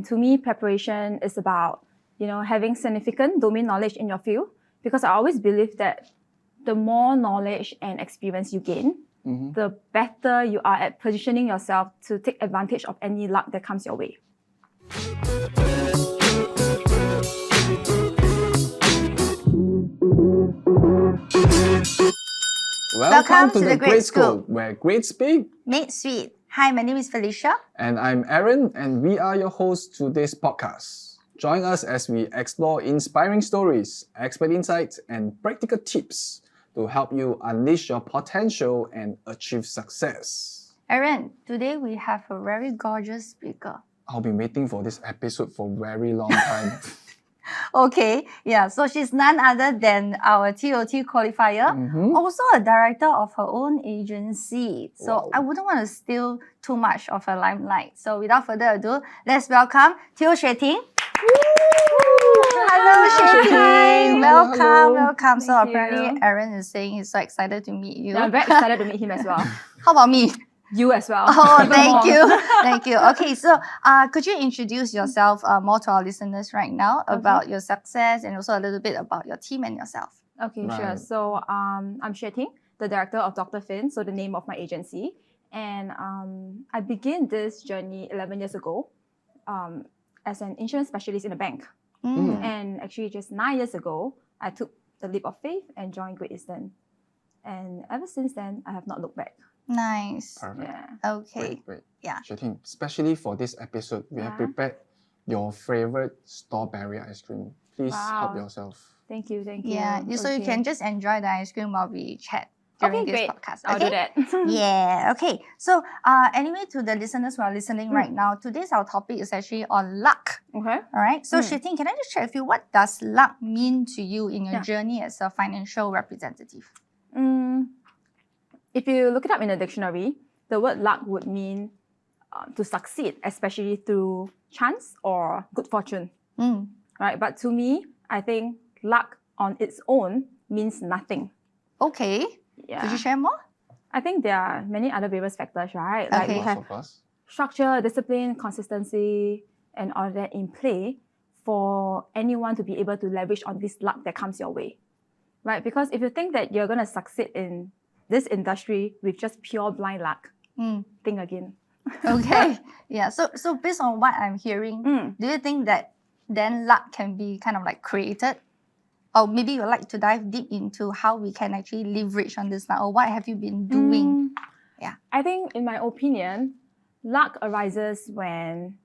And to me, preparation is about, having significant domain knowledge in your field, because I always believe that the more knowledge and experience you gain, the better you are at positioning yourself to take advantage of any luck that comes your way. Welcome to the Great School, where great speak made sweet. Hi, my name is Felicia. And I'm Aaron, and we are your hosts to this podcast. Join us as we explore inspiring stories, expert insights, and practical tips to help you unleash your potential and achieve success. Aaron, today we have a very gorgeous speaker. I've been waiting for this episode for a very long time. Okay, yeah, so she's none other than our TOT qualifier, also a director of her own agency. So Wow. I wouldn't want to steal too much of her limelight. So without further ado, let's welcome Teo Xue Ting. Hello, Xue Ting. Welcome. So Thank apparently you. Aaron is saying he's so excited to meet you. I'm very excited to meet him as well. How about me? You as well. Oh, Even thank more. you. Thank you. Okay, so could you introduce yourself more to our listeners right now about your success and also a little bit about your team and yourself? Okay, sure. Right. So I'm Xue Ting, the director of Dr. Fin, so the name of my agency. And I began this journey 11 years ago as an insurance specialist in a bank. And actually just 9 years ago, I took the leap of faith and joined Great Eastern. And ever since then, I have not looked back. Nice. Perfect. Yeah. Okay. Great. Yeah. Xue Ting, especially for this episode, we have Yeah. prepared your favorite strawberry ice cream. Please help Wow. yourself. Thank you. Yeah. So you can just enjoy the ice cream while we chat during Okay, this great. podcast. I'll do that. Yeah. Okay. So anyway, to the listeners who are listening right now, today's our topic is actually on luck. Okay. All right. So Xue Ting, can I just check with you, what does luck mean to you in your Yeah. journey as a financial representative? If you look it up in a dictionary, the word luck would mean to succeed, especially through chance or good fortune. Right? But to me, I think luck on its own means nothing. Okay. Yeah. Could you share more? I think there are many other various factors, right? Like Okay. we have Of course. structure, discipline, consistency, and all that in play for anyone to be able to leverage on this luck that comes your way. Right? Because if you think that you're going to succeed in this industry with just pure blind luck, think again. Okay. Yeah. So based on what I'm hearing, do you think that then luck can be kind of like created? Or maybe you'd like to dive deep into how we can actually leverage on this luck, or what have you been doing? Yeah. I think, in my opinion, luck arises when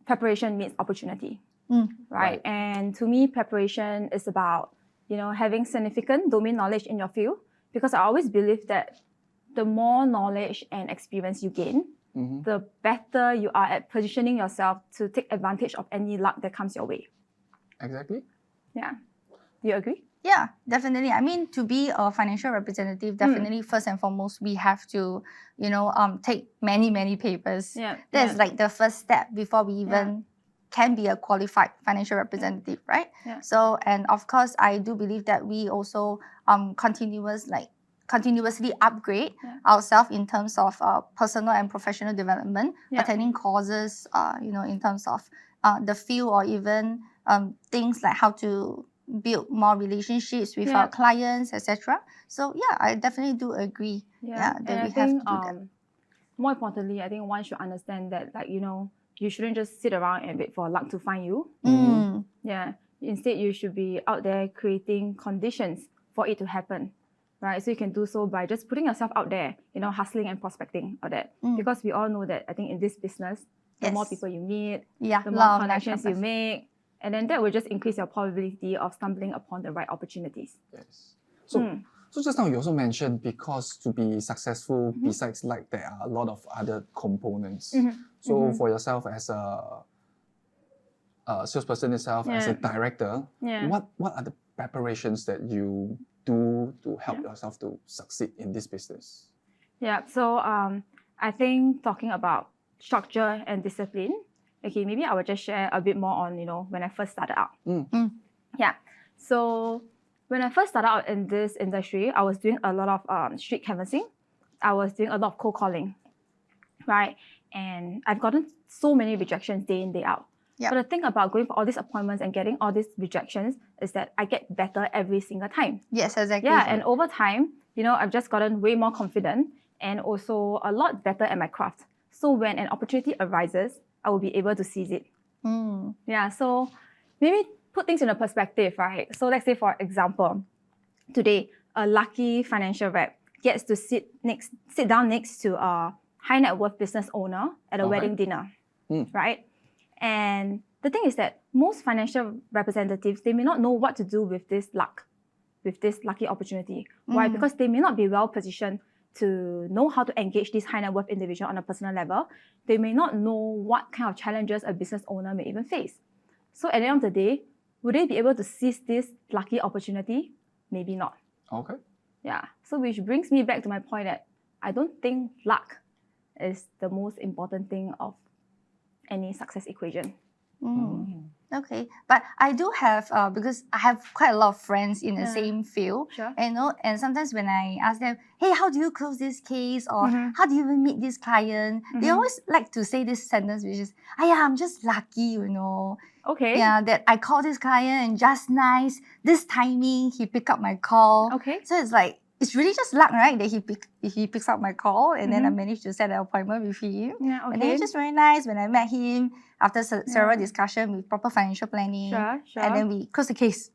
preparation meets opportunity. Right? And to me, preparation is about, having significant domain knowledge in your field, because I always believe that the more knowledge and experience you gain, the better you are at positioning yourself to take advantage of any luck that comes your way. Exactly. Yeah. Do you agree? Yeah, definitely. I mean, to be a financial representative, definitely first and foremost, we have to, take many papers. Yeah. That's like the first step before we even can be a qualified financial representative, right? Yeah. So, and of course, I do believe that we also continuously upgrade ourselves in terms of personal and professional development, attending courses, in terms of the field, or even things like how to build more relationships with our clients, etc. So yeah, I definitely do agree. That we have to do that. More importantly, I think one should understand that, you shouldn't just sit around and wait for luck to find you. Yeah. Instead, you should be out there creating conditions for it to happen. Right? So you can do so by just putting yourself out there, hustling and prospecting all that. Because we all know that, I think, in this business, the more people you meet, the more connections you make, and then that will just increase your probability of stumbling upon the right opportunities. Yes. So just now you also mentioned, because to be successful, besides luck, there are a lot of other components. So for yourself as a salesperson itself, as a director, what are the preparations that you do to help yourself to succeed in this business? Yeah, so I think talking about structure and discipline, okay, maybe I will just share a bit more on, when I first started out. Yeah, so when I first started out in this industry, I was doing a lot of street canvassing. I was doing a lot of cold calling, right? and I've gotten so many rejections day in, day out. Yep. But the thing about going for all these appointments and getting all these rejections is that I get better every single time. Yes, exactly. Yeah, and over time, I've just gotten way more confident and also a lot better at my craft. So when an opportunity arises, I will be able to seize it. Yeah, so maybe put things in a perspective, right? So let's say, for example, today, a lucky financial rep gets to sit down next to a high net worth business owner at a wedding dinner, right? And the thing is that most financial representatives, they may not know what to do with this lucky opportunity. Why? Because they may not be well positioned to know how to engage this high net worth individual on a personal level. They may not know what kind of challenges a business owner may even face. So at the end of the day, would they be able to seize this lucky opportunity? Maybe not. Okay. Yeah. So which brings me back to my point that I don't think luck is the most important thing of any success equation. Okay, but I do have because I have quite a lot of friends in the same field. Sure. And sometimes when I ask them, hey, how do you close this case, or how do you even meet this client, they always like to say this sentence, which is, I'm just lucky, Okay. Yeah, that I called this client and just nice, this timing he picked up my call. Okay. So it's like, it's really just luck, right? That he picks up my call, and then I managed to set an appointment with him. Yeah, okay. And then it's just very nice when I met him after several discussions with proper financial planning. Sure. And then we close the case.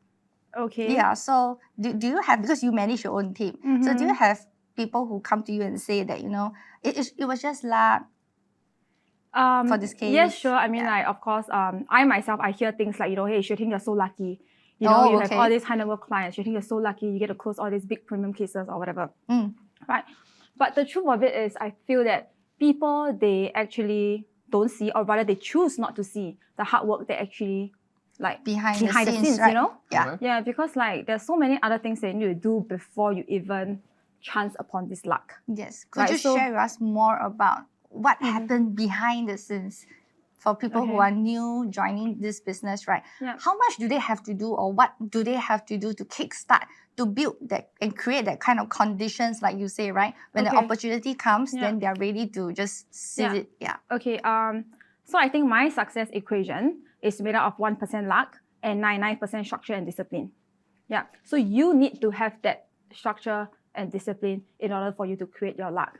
Okay. Yeah. So do you have, because you manage your own team, so do you have people who come to you and say that it was just luck for this case? Yes, sure. I mean, like, of course, I myself, I hear things like, hey, Xue Ting, you're so lucky. You have all these high net worth clients. You think you're so lucky. You get to close all these big premium cases or whatever. Right? But the truth of it is, I feel that people, they actually don't see, or rather they choose not to see the hard work that actually behind the scenes, right? Yeah. Yeah, because there's so many other things that you need to do before you even chance upon this luck. Yes. Could you share with us more about what happened behind the scenes for people who are new joining this business, right? Yeah. How much do they have to do, or what do they have to do to kickstart, to build that and create that kind of conditions, like you say, right? When the opportunity comes, then they're ready to just seize it. Yeah. Okay. So I think my success equation is made up of 1% luck and 99% structure and discipline. Yeah. So you need to have that structure and discipline in order for you to create your luck,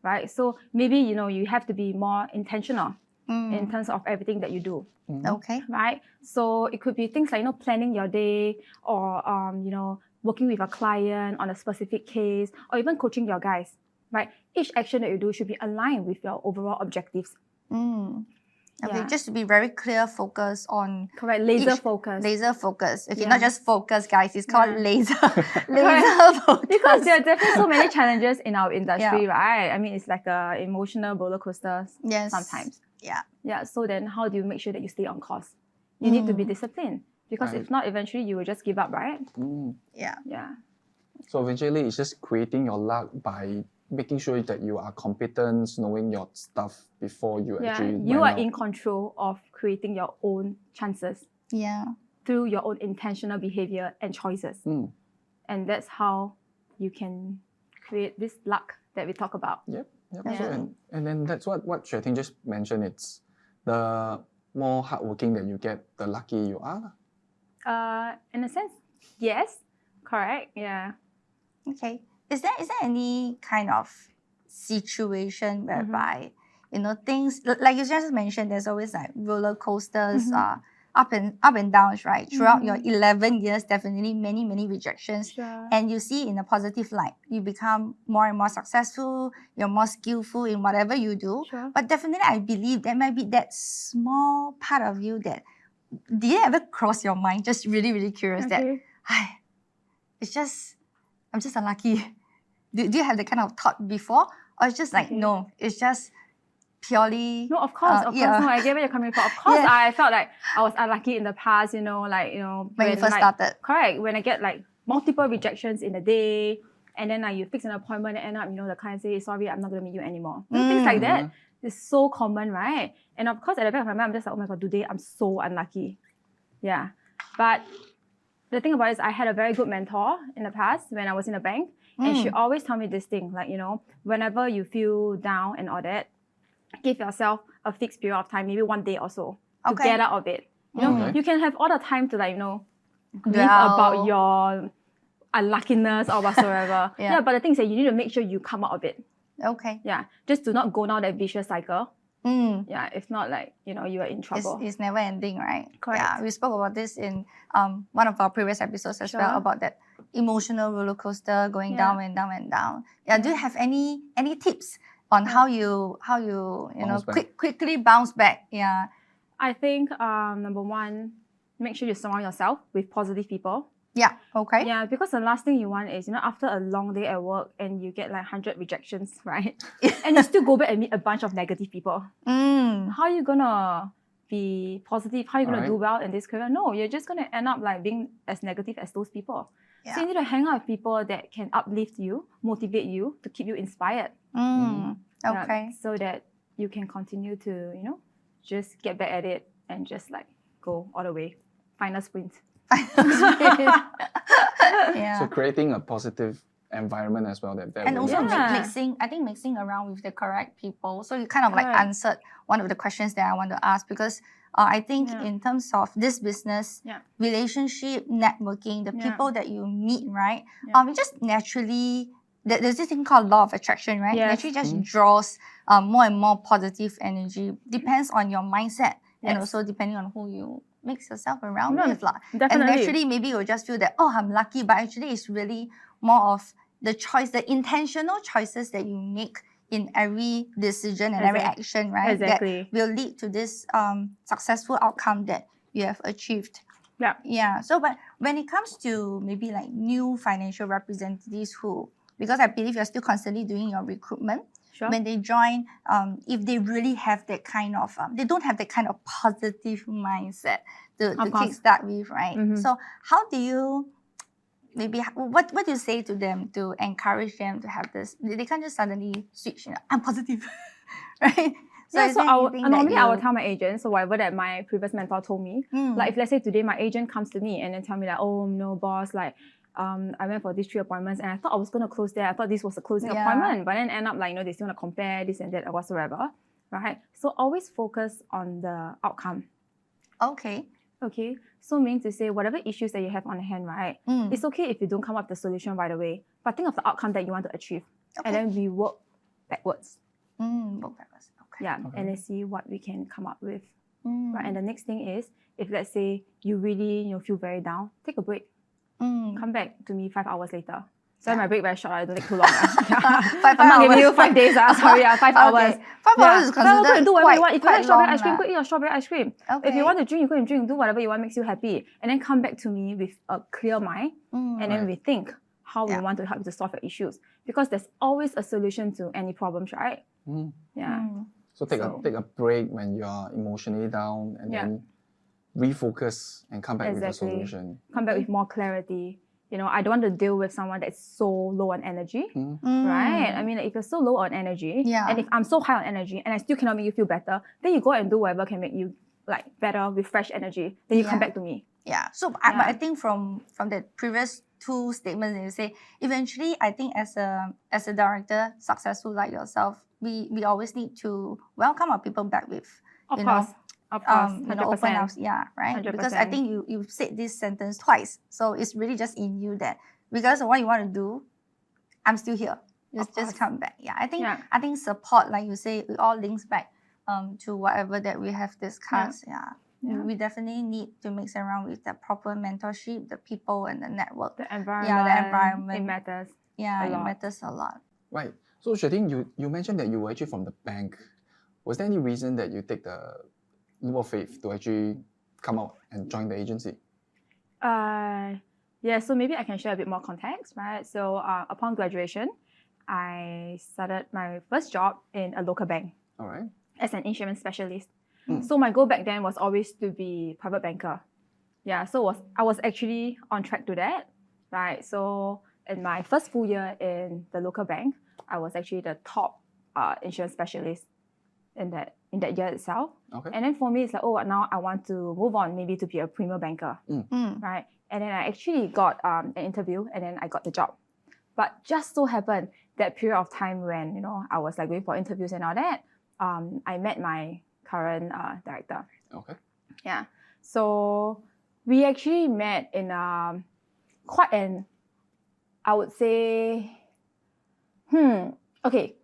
right? So maybe you have to be more intentional in terms of everything that you do. Okay. Right? So it could be things like, planning your day, or, working with a client on a specific case, or even coaching your guys, right? Each action that you do should be aligned with your overall objectives. Okay, just to be very clear, focus on... Correct, laser focus. Laser focus. Okay, not just focus, guys. It's called laser focus. Because there are definitely so many challenges in our industry, right? I mean, it's like a emotional roller coaster sometimes. Yeah. So then how do you make sure that you stay on course? You need to be disciplined, because if not, eventually you will just give up, right? Yeah. So eventually it's just creating your luck by making sure that you are competent, knowing your stuff before you actually... You are in control of creating your own chances. Yeah. Through your own intentional behavior and choices. And that's how you can create this luck that we talk about. Yep. So, and then that's what Xue Ting just mentioned. It's the more hardworking that you get, the lucky you are. In a sense, yes. Correct. Yeah. Okay. Is there any kind of situation whereby things like you just mentioned, there's always like roller coasters, up and downs, right? Throughout your 11 years, definitely many rejections. Sure. And you see in a positive light, you become more and more successful, you're more skillful in whatever you do. Sure. But definitely I believe there might be that small part of you that, did it ever cross your mind? Just really curious that, I'm just unlucky. Do you have that kind of thought before? Or it's just like, no, it's just purely... No, of course. No, I get where you're coming from. Of course, I felt like I was unlucky in the past, when you first started. Correct. When I get multiple rejections in a day, and then you fix an appointment and end up, the client says, sorry, I'm not going to meet you anymore. Things like that is so common, right? And of course, at the back of my mind, I'm just like, oh my God, today I'm so unlucky. Yeah. But the thing about it is, I had a very good mentor in the past when I was in a bank. And she always told me this thing, whenever you feel down and all that, give yourself a fixed period of time, maybe 1 day or so, to Okay. get out of it. You know, Okay. you can have all the time to, like, you know, grieve Dwell. about your unluckiness or whatsoever. Yeah. But the thing is that you need to make sure you come out of it. Okay. Yeah, just do not go down that vicious cycle. Mm. Yeah, if not, like, you know, you are in trouble. It's never ending, right? Correct. Yeah, we spoke about this in one of our previous episodes as well, Sure. about that emotional roller coaster going Yeah. down and down and down. Yeah, do you have any tips on how you Bounce back. quickly bounce back? Yeah. I think number one, make sure you surround yourself with positive people. Yeah. Okay. Yeah, because the last thing you want is, you know, after a long day at work and you get like 100 rejections, right? And you still go back and meet a bunch of negative people. Mm. How are you gonna be positive? How are you gonna Alright. do well in this career? No, you're just gonna end up like being as negative as those people. So Yeah. you need to hang out with people that can uplift you, motivate you, to keep you inspired. Mm. Yeah, Okay. so that you can continue to, you know, just get back at it and just like go all the way. Final sprint. Yeah. So creating a positive environment as well. That And will also help. Yeah. mixing around with the correct people. So you kind of like Correct. answered one of the questions that I want to ask, because I think Yeah. in terms of this business, Yeah. relationship, networking, the Yeah. people that you meet, right? Yeah. It just naturally, there's this thing called law of attraction, right? Yes. Naturally just Mhm. draws more and more positive energy. Depends on your mindset and Yes. also depending on who you mix yourself around No, with. lah. And definitely. naturally, maybe you'll just feel that, oh, I'm lucky, but actually it's really more of the choice, the intentional choices that you make in every decision and every Exact- action, right? Exactly. That will lead to this successful outcome that you have achieved. Yeah. Yeah. So, but when it comes to maybe like new financial representatives who, because I believe you're still constantly doing your recruitment, Sure. when they join, if they really have that kind of, they don't have that kind of positive mindset to Of course. kickstart with, right? Mhm. So, how do you, maybe what do you say to them to encourage them to have this? They can't just suddenly switch. You know, I'm positive, right? Yeah, is so there anything that normally I will you- tell my agent, so whatever that my previous mentor told me, Mm. like if let's say today my agent comes to me and then tell me like, oh no boss, like I went for these 3 appointments and I thought I was gonna close there. I thought this was a closing Yeah. appointment, but then end up like, you know, they still wanna compare this and that or whatsoever, right? So always focus on the outcome. Okay. Okay, so meaning to say whatever issues that you have on hand, right? Mm. It's okay if you don't come up with the solution right away, but think of the outcome that you want to achieve, Okay. and then we work backwards. Work backwards. Okay. Yeah, Okay. and let's see what we can come up with. Mm. Right, and the next thing is, if let's say you really, you know, feel very down, take a break. Mm. Come back to me 5 hours later. Sorry, Yeah. my break very short. I don't take too long. Five I'm not giving you hours. 5 days. Sorry, 5 hours. Okay. 5 hours is Five hours, go considered and do whatever you want. If you quite like strawberry long ice cream, lah. go eat your strawberry ice cream. Okay. If you want to drink, you go and drink. Do whatever you want makes you happy, and then come back to me with a clear mind, Mm. and then Right. we think how Yeah. we want to help you to solve your issues. Because there's always a solution to any problems, right? Mm. Yeah. Mm. So take So- a break when you are emotionally down and Yeah. then refocus and come back with a Exactly. solution. Come back with more clarity. You know, I don't want to deal with someone that's so low on energy. Mm. Right? I mean, like, if you're so low on energy, Yeah. and if I'm so high on energy and I still cannot make you feel better, then you go and do whatever can make you like better with fresh energy. Then you come Yeah. back to me. Yeah. So, but Yeah. I think from the previous 2 statements that you say, eventually, I think as a director, successful like yourself, we always need to welcome our people back with, Of you course. know, Of course. you know, open 100%. house. Yeah, right. Because I 100%. think you said this sentence twice, so it's really just in you that regardless of what you want to do, I'm still here. Of Just course. come back. Yeah, I think Yeah. I think support, like you say, it all links back to whatever that we have discussed. Yeah. Yeah. We definitely need to mix around with the proper mentorship, the people, and the network. The environment. Yeah, the environment. It matters. Yeah, A it lot. matters a lot. Right. So Xue Ting, you mentioned that you were actually from the bank. Was there any reason that you take the leap of faith to actually come out and join the agency? Yeah, so maybe I can share a bit more context, right? So upon graduation, I started my first job in a local bank All right. as an insurance specialist. Mm. So my goal back then was always to be private banker. Yeah, so I was actually on track to that, right? So in my first full year in the local bank, I was actually the top insurance specialist in that year itself. Okay. And then for me, it's like, oh, now I want to move on maybe to be a premier banker, Mm. right? And then I actually got an interview and then I got the job. But just so happened that period of time when, you know, I was like going for interviews and all that, I met my current director. Okay. Yeah. So we actually met in quite an, I would say, okay.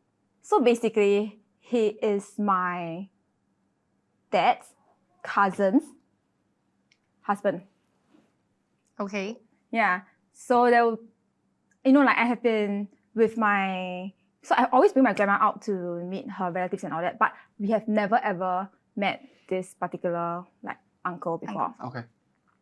So basically, he is my dad's cousin's husband. Okay. Yeah. So there, like I have been with so I always bring my grandma out to meet her relatives and all that, but we have never ever met this particular like uncle before. Okay.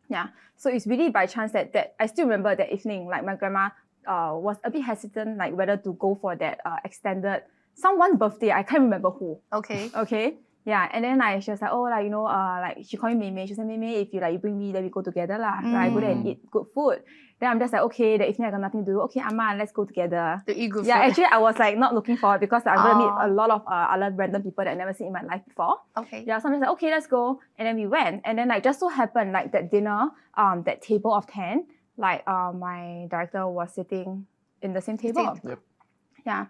Yeah. So it's really by chance that I still remember that evening, like my grandma was a bit hesitant, like whether to go for that extended someone's birthday. I can't remember who. Okay. Okay. Yeah. And then like she was like, oh, like like she called me Mei. She said, Mei, if you bring me, then we go together lah. Right? Go there and eat good food. Then I'm just like, okay, the evening I got nothing to do. Okay, Amma, let's go together. To eat good Yeah, food. actually I was like not looking forward because I'm gonna meet a lot of other random people that I've never seen in my life before. Okay. Yeah, so I'm just like, okay, let's go. And then we went. And then like just so happened like that dinner, that table of 10, like my director was sitting in the same table. Yep. Yeah.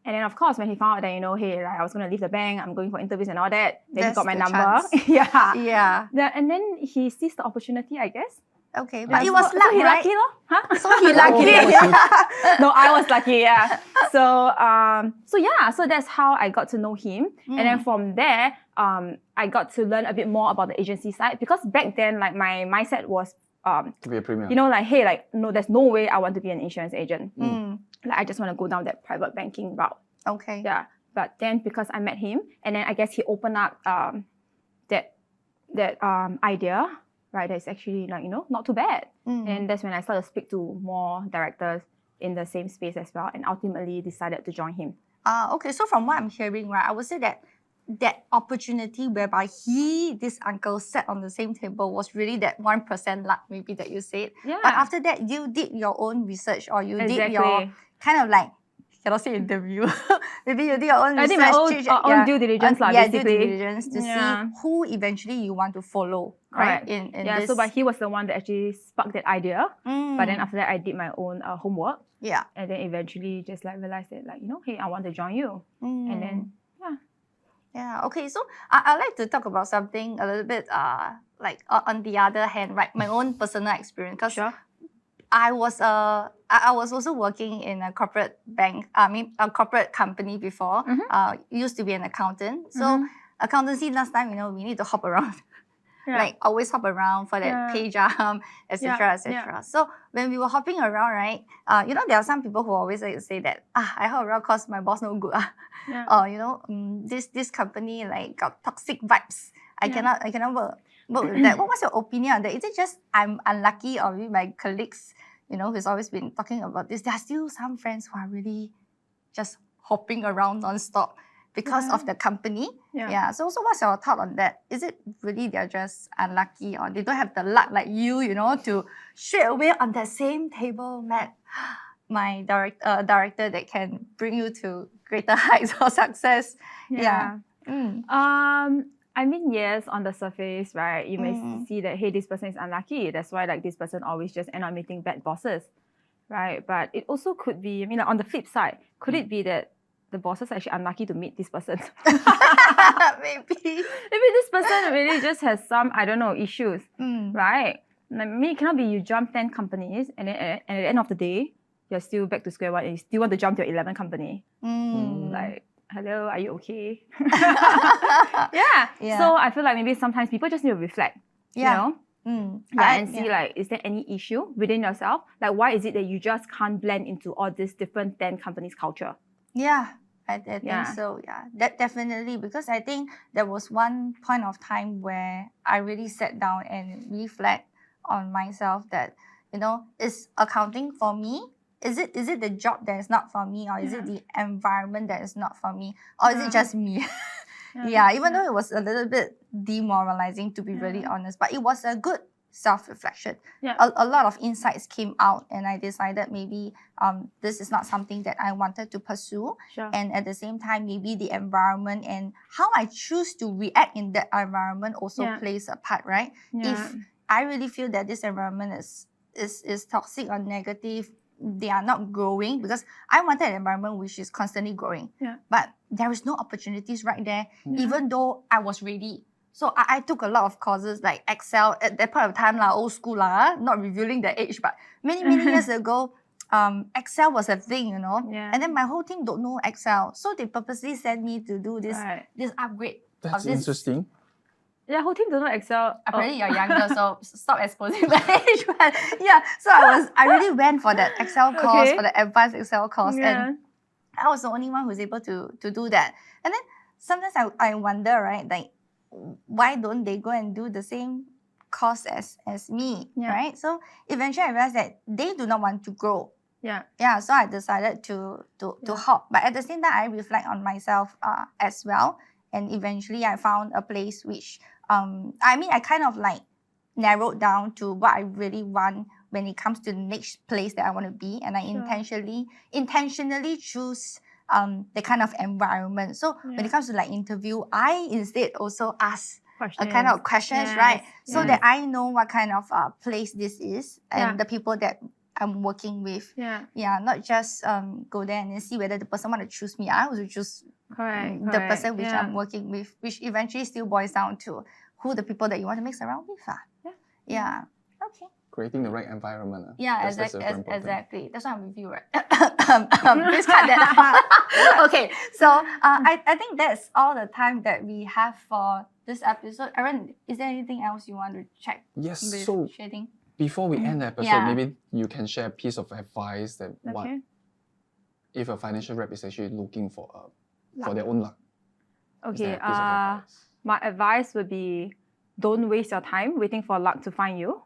And then of course when he found out that, hey, like I was gonna leave the bank, I'm going for interviews and all that, then That's he got my the number. chance. Yeah. Yeah. And then he seized the opportunity, I guess. Okay, but Yeah, it was so luck, he right? lucky, lor. Huh? So he lucky. No, I was lucky, yeah. So that's how I got to know him. And then from there, I got to learn a bit more about the agency side because back then, like my mindset was, To be a premier. like, hey, like, no, there's no way I want to be an insurance agent. Like, I just want to go down that private banking route. Okay. Yeah. But then because I met him, and then I guess he opened up that idea, right? That's actually like, not too bad. And that's when I started to speak to more directors in the same space as well, and ultimately decided to join him. Okay, so from what I'm hearing, right, I would say that opportunity whereby this uncle sat on the same table was really that 1% luck maybe that you said. Yeah. But after that, you did your own research or you did Exactly. your kind of like, cannot say interview. Maybe you did your own I research. did my own due diligence lah, due basically. diligence to see who eventually you want to follow, right? Correct. In Yeah, this. so but he was the one that actually sparked that idea. But then after that, I did my own homework. Yeah. And then eventually just like realized that like, hey, I want to join you. And then, yeah. Yeah, okay, so I'd like to talk about something a little bit like on the other hand, right? My own personal experience. Because Sure. I was also working in a corporate bank, a corporate company before. Used to be an accountant. So accountancy last time, we need to hop around. Yeah. Like always hop around for that pay jump, etc., etc. So when we were hopping around, right, there are some people who always like to say that I hop around because my boss no good. Or this company like got toxic vibes. I cannot work with that. What's your opinion on that? Is it just I'm unlucky, or maybe my colleagues, who's always been talking about this? There are still some friends who are really just hopping around non-stop because of the company. Yeah. So what's your thought on that? Is it really they're just unlucky, or they don't have the luck like you, to straight away on that same table met my director that can bring you to greater heights of success? Yeah. I mean, yes, on the surface, right, you may see that, hey, this person is unlucky. That's why like this person always just end up meeting bad bosses, right? But it also could be, I mean, like, on the flip side, could it be that the bosses are actually unlucky to meet this person? Maybe this person really just has some, I don't know, issues, right? I mean, it cannot be you jump 10 companies and then at the end of the day, you're still back to square one and you still want to jump to your 11th company. Like, hello, are you okay? Yeah. So I feel like maybe sometimes people just need to reflect, and see like, is there any issue within yourself? Like, why is it that you just can't blend into all these different 10 companies' culture? Yeah, I think so. Yeah, that definitely, because I think there was one point of time where I really sat down and reflect on myself that, is accounting for me? Is it the job that is not for me, or is it the environment that is not for me, or is it just me? Even though it was a little bit demoralizing, to be really honest, but it was a good self-reflection. A lot of insights came out, and I decided maybe this is not something that I wanted to pursue. And at the same time, maybe the environment and how I choose to react in that environment also plays a part, right? If I really feel that this environment is toxic or negative, they are not growing, because I wanted an environment which is constantly growing. Yeah. But there is no opportunities right there, even though I was ready. So I took a lot of courses like Excel at that point of time, old school, not revealing the age, but many years ago, Excel was a thing, Yeah. And then my whole team don't know Excel. So they purposely sent me to do this, Right. this upgrade. That's of this. interesting. Yeah, whole team don't know Excel. Apparently you're younger, so stop exposing my age. But yeah, so I really went for that Excel course, Okay. for the advanced Excel course, Yeah. and I was the only one who's able to do that. And then sometimes I wonder, right, like why don't they go and do the same course as me, Yeah. right? So eventually I realized that they do not want to grow. Yeah. Yeah, so I decided to hop. But at the same time, I reflect on myself as well. And eventually I found a place which, I kind of like narrowed down to what I really want when it comes to the next place that I want to be. And I intentionally choose the kind of environment. So when it comes to like interview, I instead also ask a kind of questions, right? So that I know what kind of place this is and the people that I'm working with. Yeah, not just go there and then see whether the person want to choose me. I also choose the person which I'm working with, which eventually still boils down to who the people that you want to mix around with are. Yeah. Okay. Creating the right environment. Yeah, that's very important. exactly. That's why I'm with you, right? Please cut that out. Okay, so I think that's all the time that we have for this episode. Aaron, is there anything else you want to check? Yes, with so Xue Ting? before we end the episode, maybe you can share a piece of advice that what if a financial rep is actually looking for their own luck. Okay, my advice would be don't waste your time waiting for luck to find you.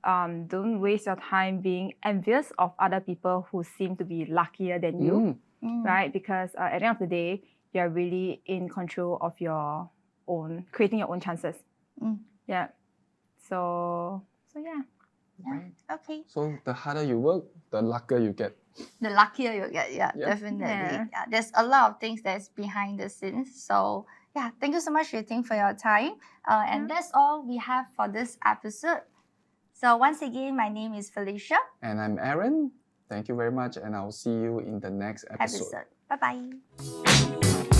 Don't waste your time being envious of other people who seem to be luckier than you, right? Because at the end of the day, you're really in control of your own, creating your own chances. Yeah. So yeah. Right. Okay. So the harder you work, the luckier you get. The luckier you get, definitely. Yeah, there's a lot of things that's behind the scenes. So yeah, thank you so much, Xue Ting, for your time. And that's all we have for this episode. So once again, my name is Felicia. And I'm Aaron. Thank you very much, and I'll see you in the next episode. Bye-bye.